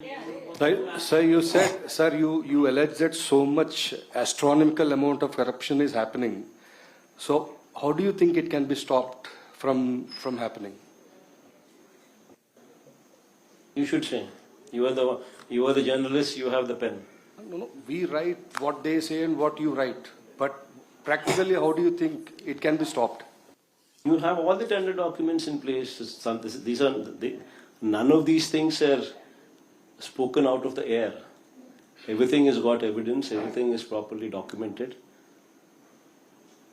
Sir, you said, sir, you allege that so much astronomical amount of corruption is happening. So, how do you think it can be stopped from happening? You should say. You are the journalist. You have the pen. No, we write what they say and what you write. But practically, how do you think it can be stopped? You have all the tender documents in place. None of these things are spoken out of the air. Everything has got evidence. Everything is properly documented.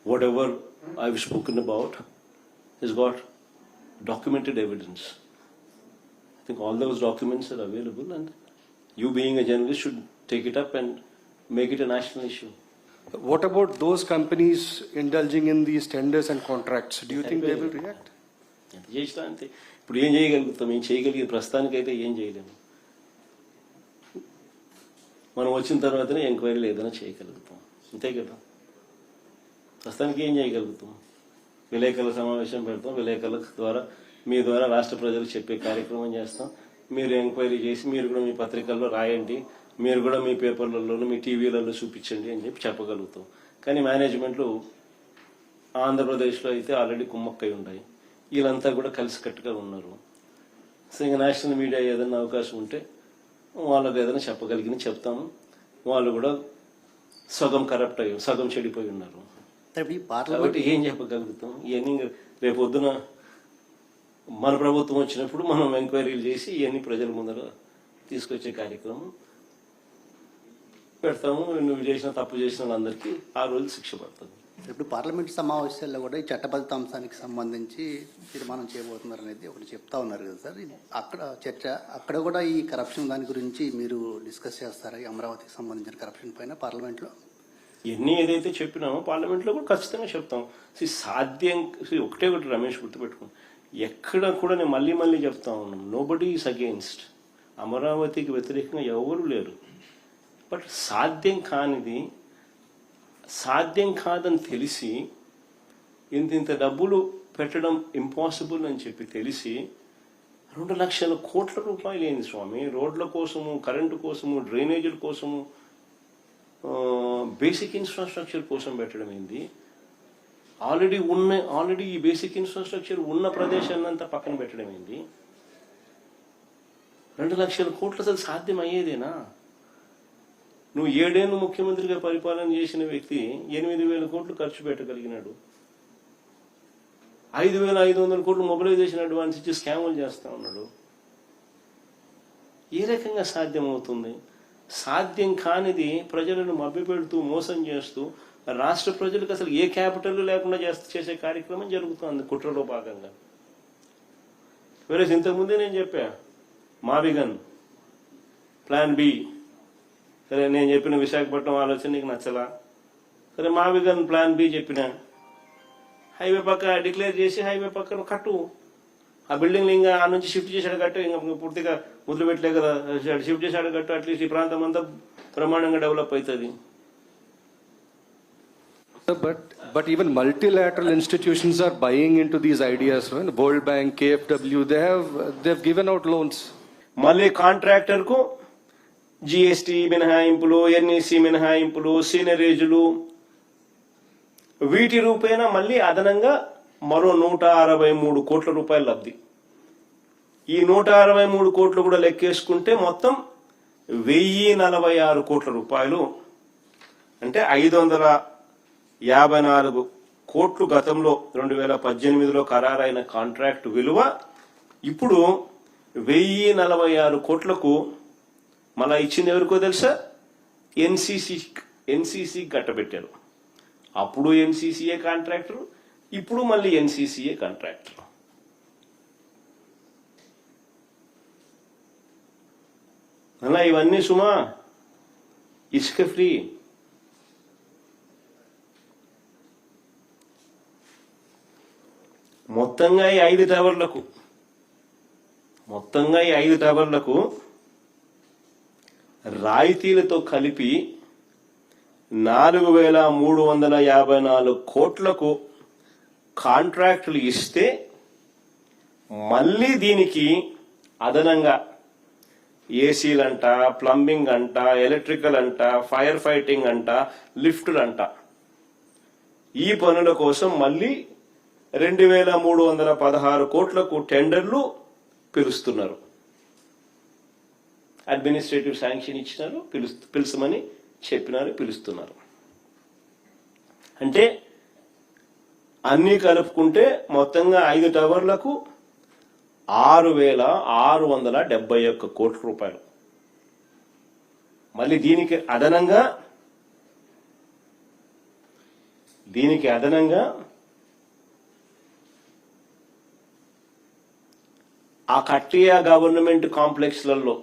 Whatever I've spoken about has got documented evidence. I think all those documents are available, and you, being a journalist, should take it up and make it a national issue. What about those companies indulging in these tenders and contracts? Do you think they will react? ఎంత చేసినా అంతే. ఇప్పుడు ఏం చేయగలుగుతాం? ఏం చేయగలిగే ప్రస్తుతానికైతే ఏం చేయలేము. మనం వచ్చిన తర్వాతనే ఎంక్వైరీలు ఏదైనా చేయగలుగుతాం, అంతే కదా. ప్రస్తుతానికి ఏం చేయగలుగుతాం? విలేకరుల సమావేశం పెడతాం, విలేకరుల ద్వారా మీ ద్వారా రాష్ట్ర ప్రజలకు చెప్పే కార్యక్రమం చేస్తాం. మీరు ఎంక్వైరీ చేసి మీరు కూడా మీ పత్రికల్లో రాయండి, మీరు కూడా మీ పేపర్లలో మీ టీవీలలో చూపించండి అని చెప్పగలుగుతాం. కానీ మేనేజ్మెంట్లు ఆంధ్రప్రదేశ్లో అయితే ఆల్రెడీ కుమ్మక్కై ఉన్నాయి. వీళ్ళంతా కూడా కలిసికట్టుగా ఉన్నారు. సో ఇంకా నేషనల్ మీడియా ఏదైనా అవకాశం ఉంటే వాళ్ళకి ఏదైనా చెప్పగలిగిన చెప్తాము. వాళ్ళు కూడా సగం కరప్ట్ అయ్యి సగం చెడిపోయి ఉన్నారు. కాబట్టి ఏం చెప్పగలుగుతాం? ఇవన్నీ రేపు పొద్దున మన ప్రభుత్వం వచ్చినప్పుడు మనం ఎంక్వైరీలు చేసి ఇవన్నీ ప్రజల ముందర తీసుకొచ్చే కార్యక్రమం పెడతాము. నువ్వు చేసిన తప్పు చేసిన వాళ్ళందరికీ ఆ రోజు శిక్ష పడుతుంది. ఇప్పుడు పార్లమెంట్ సమావేశాల్లో కూడా ఈ చట్టబద్ధ అంశానికి సంబంధించి తీర్మానం చేయబోతున్నారు అనేది ఒకటి చెప్తా ఉన్నారు కదా సార్. అక్కడ చర్చ అక్కడ కూడా ఈ కరప్షన్ దాని గురించి మీరు డిస్కస్ చేస్తారా? ఈ అమరావతికి సంబంధించిన కరప్షన్ పైన పార్లమెంట్లో ఎన్ని ఏదైతే చెప్పినామో పార్లమెంట్లో కూడా ఖచ్చితంగా చెప్తాం. సాధ్యం ఒకటే ఒకటి రమేష్ గుర్తుపెట్టుకుని, ఎక్కడ కూడా నేను మళ్ళీ చెప్తా ఉన్నాను, నోబడీ ఈస్ అగెయిన్స్ట్. అమరావతికి వ్యతిరేకంగా ఎవరు లేరు. బట్ సాధ్యం కాదని తెలిసి ఇంత డబ్బులు పెట్టడం ఇంపాసిబుల్ అని చెప్పి తెలిసి 2 లక్షల కోట్ల రూపాయలు ఏంది స్వామి? రోడ్ల కోసము, కరెంటు కోసము, డ్రైనేజీల కోసము, బేసిక్ ఇన్ఫ్రాస్ట్రక్చర్ కోసం పెట్టడం ఏంది? ఆల్రెడీ ఈ బేసిక్ ఇన్ఫ్రాస్ట్రక్చర్ ఉన్న ప్రదేశాన్ని అంతా పక్కన పెట్టడం ఏంది? 2 లక్షల కోట్లు అసలు సాధ్యం అయ్యేదేనా? నువ్వు 7 ఏళ్ళు ముఖ్యమంత్రిగా పరిపాలన చేసిన వ్యక్తి 8,000 కోట్లు ఖర్చు పెట్టగలిగినాడు. 5,500 కోట్లు మొబిలైజేషన్ అడ్వాన్స్ ఇచ్చి స్కాములు చేస్తా ఉన్నాడు. ఏ రకంగా సాధ్యం అవుతుంది? సాధ్యం కానిది ప్రజలను మభ్యపెడుతూ మోసం చేస్తూ రాష్ట్ర ప్రజలకు అసలు ఏ క్యాపిటల్ లేకుండా చేసే కార్యక్రమం జరుగుతుంది కుట్రలో భాగంగా. వేరే ఇంతకుముందే నేను చెప్పా, మావిగన్ ప్లాన్ బి. సరే, నేను చెప్పిన విశాఖపట్నం ఆలోచన నీకు నచ్చలా, సరే మావిగన్ ప్లాన్ బి చెప్పిన. హైవే పక్క డిక్లేర్ చేసి హైవే పక్కన కట్టు. ఆ బిల్డింగ్ ఇంకా ఆ నుంచి షిఫ్ట్ చేశాడు కట్టు. ఇంకా పూర్తిగా మొదలు పెట్టలే కదా, షిఫ్ట్ చేశాడు కట్టు. అట్లీస్ట్ ఈ ప్రాంతం అంతా బ్రహ్మాండంగా డెవలప్ అవుతుంది. But even multilateral institutions are buying into these ideas. Right? World Bank, KFW, they've given out loans. మళ్ళీ కాంట్రాక్టర్ కు జిఎస్టీ మినహాయింపులు, ఎన్ఈసి మినహాయింపులు, సీనరేజులు, వీటి రూపేణా మళ్ళీ అదనంగా మరో 163 కోట్ల రూపాయలు లబ్ధి. ఈ 163 కోట్లు కూడా లెక్కేసుకుంటే మొత్తం 1,046 కోట్ల రూపాయలు. అంటే 554 కోట్లు గతంలో 2018లో ఖరారైన కాంట్రాక్ట్ విలువ ఇప్పుడు 1,046 కోట్లకు మళ్ళా ఇచ్చింది ఎవరికో తెలుసా? ఎన్సీసీ కట్టబెట్టారు. అప్పుడు ఎన్సీసీఏ కాంట్రాక్టర్, ఇప్పుడు మళ్ళీ ఎన్సీసీఏ కాంట్రాక్టర్. అలా ఇవన్నీ సుమా ఇసుక ఫ్రీ. మొత్తంగా ఈ 5 టవర్లకు రాయితీలతో కలిపి 4,354 కోట్లకు కాంట్రాక్టులు ఇస్తే మళ్ళీ దీనికి అదనంగా ఏసీలంట, ప్లంబింగ్ అంట, ఎలక్ట్రికల్ అంట, ఫైర్ ఫైటింగ్ అంట, లిఫ్టులు అంట. ఈ పనుల కోసం మళ్ళీ 2316 కోట్లకు టెండర్లు పిలుస్తున్నారు. అడ్మినిస్ట్రేటివ్ శాంక్షన్ ఇచ్చినారు, పిలుచమని చెప్పినారు, పిలుస్తున్నారు. అంటే అన్నీ కలుపుకుంటే మొత్తంగా 5 టవర్లకు 6,671 కోట్ల రూపాయలు. మళ్ళీ దీనికి అదనంగా ఆ కట్టియా గవర్నమెంట్ కాంప్లెక్స్లలో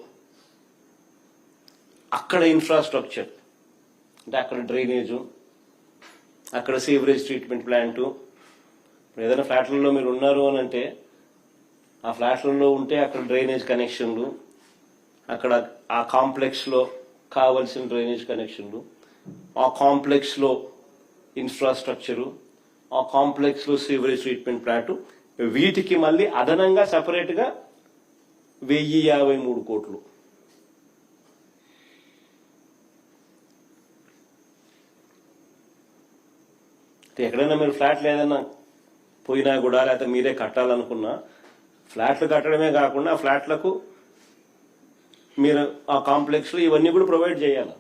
అక్కడ ఇన్ఫ్రాస్ట్రక్చర్ అంటే అక్కడ డ్రైనేజు, అక్కడ సీవరేజ్ ట్రీట్మెంట్ ప్లాంటు. ఏదైనా ఫ్లాట్లలో మీరు ఉన్నారు అని అంటే ఆ ఫ్లాట్లలో ఉంటే అక్కడ డ్రైనేజ్ కనెక్షన్లు, అక్కడ ఆ కాంప్లెక్స్లో కావలసిన డ్రైనేజ్ కనెక్షన్లు, ఆ కాంప్లెక్స్లో ఇన్ఫ్రాస్ట్రక్చరు, ఆ కాంప్లెక్స్లో సీవరేజ్ ట్రీట్మెంట్ ప్లాంటు, వీటికి మళ్ళీ అదనంగా సపరేట్గా 1053 కోట్లు. ఎక్కడైనా మీరు ఫ్లాట్లు ఏదైనా పోయినా కూడా లేకపోతే మీరే కట్టాలనుకున్నా ఫ్లాట్లు కట్టడమే కాకుండా ఆ ఫ్లాట్లకు మీరు ఆ కాంప్లెక్స్లో ఇవన్నీ కూడా ప్రొవైడ్ చేయాలి.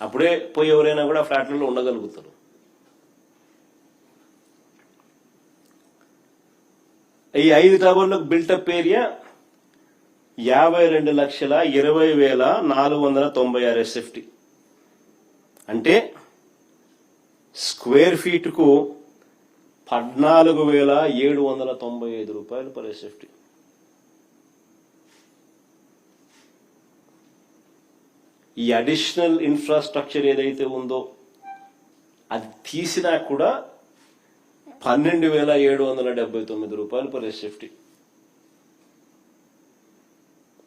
అప్పుడే పోయి ఎవరైనా కూడా ఫ్లాట్లలో ఉండగలుగుతారు. ఈ 5 టవర్లకు బిల్టప్ ఏరియా 52,20,496 SFT. అంటే స్క్వేర్ ఫీట్కు 14,795 రూపాయలు పర్ SFT. ఈ అడిషనల్ ఇన్ఫ్రాస్ట్రక్చర్ ఏదైతే ఉందో అది తీసినా కూడా 12,779 రూపాయలు పర్ SFT.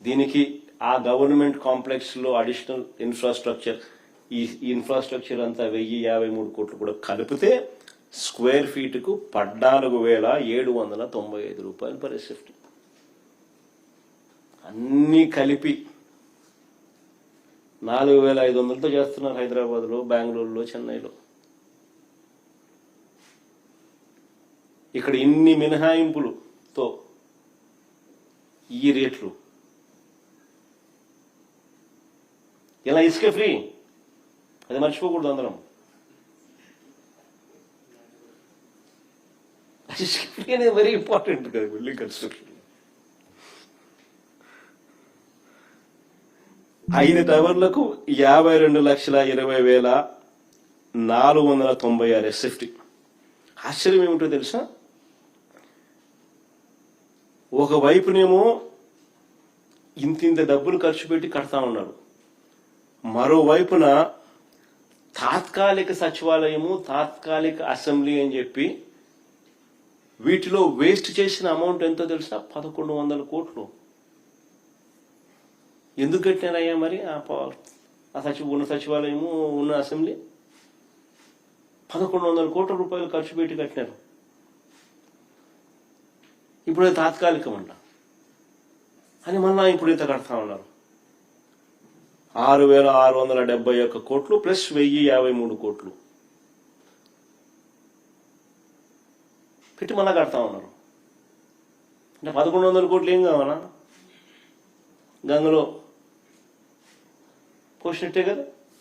దీనికి ఆ గవర్నమెంట్ కాంప్లెక్స్ లో అడిషనల్ ఇన్ఫ్రాస్ట్రక్చర్, ఈ ఇన్ఫ్రాస్ట్రక్చర్ అంతా 1053 కోట్లు కూడా కలిపితే స్క్వేర్ ఫీట్కు 14,795 రూపాయలు పర్ SFT. అన్నీ కలిపి 4,500తో చేస్తున్నారు హైదరాబాద్లో, బెంగళూరులో, చెన్నైలో. ఇక్కడ ఇన్ని మినహాయింపులతో ఈ రేట్లు. ఇలా ఇసుక ఫ్రీ, అది మర్చిపోకూడదు అందరం. ఇసుక ఫ్రీ అనేది వెరీ ఇంపార్టెంట్ కదా బిల్డింగ్ కన్స్ట్రక్షన్. 5 టవర్లకు 52,20,496 SFT. ఆశ్చర్యం ఏమిటో తెలుసా? ఒకవైపునేమో ఇంత డబ్బులు ఖర్చు పెట్టి కడతా ఉన్నాడు, మరోవైపున తాత్కాలిక సచివాలయము, తాత్కాలిక అసెంబ్లీ అని చెప్పి వీటిలో వేస్ట్ చేసిన అమౌంట్ ఎంతో తెలుసా? 1,100 కోట్లు. ఎందుకు కట్టినారయ్యా మరి ఉన్న సచివాలయము, ఉన్న అసెంబ్లీ? 1,100 కోట్ల రూపాయలు ఖర్చు పెట్టి కట్టినారు. ఇప్పుడు అది తాత్కాలికం అంట అని మళ్ళా ఇప్పుడు ఇంత కడతా ఉన్నారు. 6,671 కోట్లు ప్లస్ 1,053 కోట్లు పెట్టి మళ్ళా కడతా ఉన్నారు. అంటే 1,100 కోట్లు ఏం కావాలా? గంగలో పోసినట్టే కదా.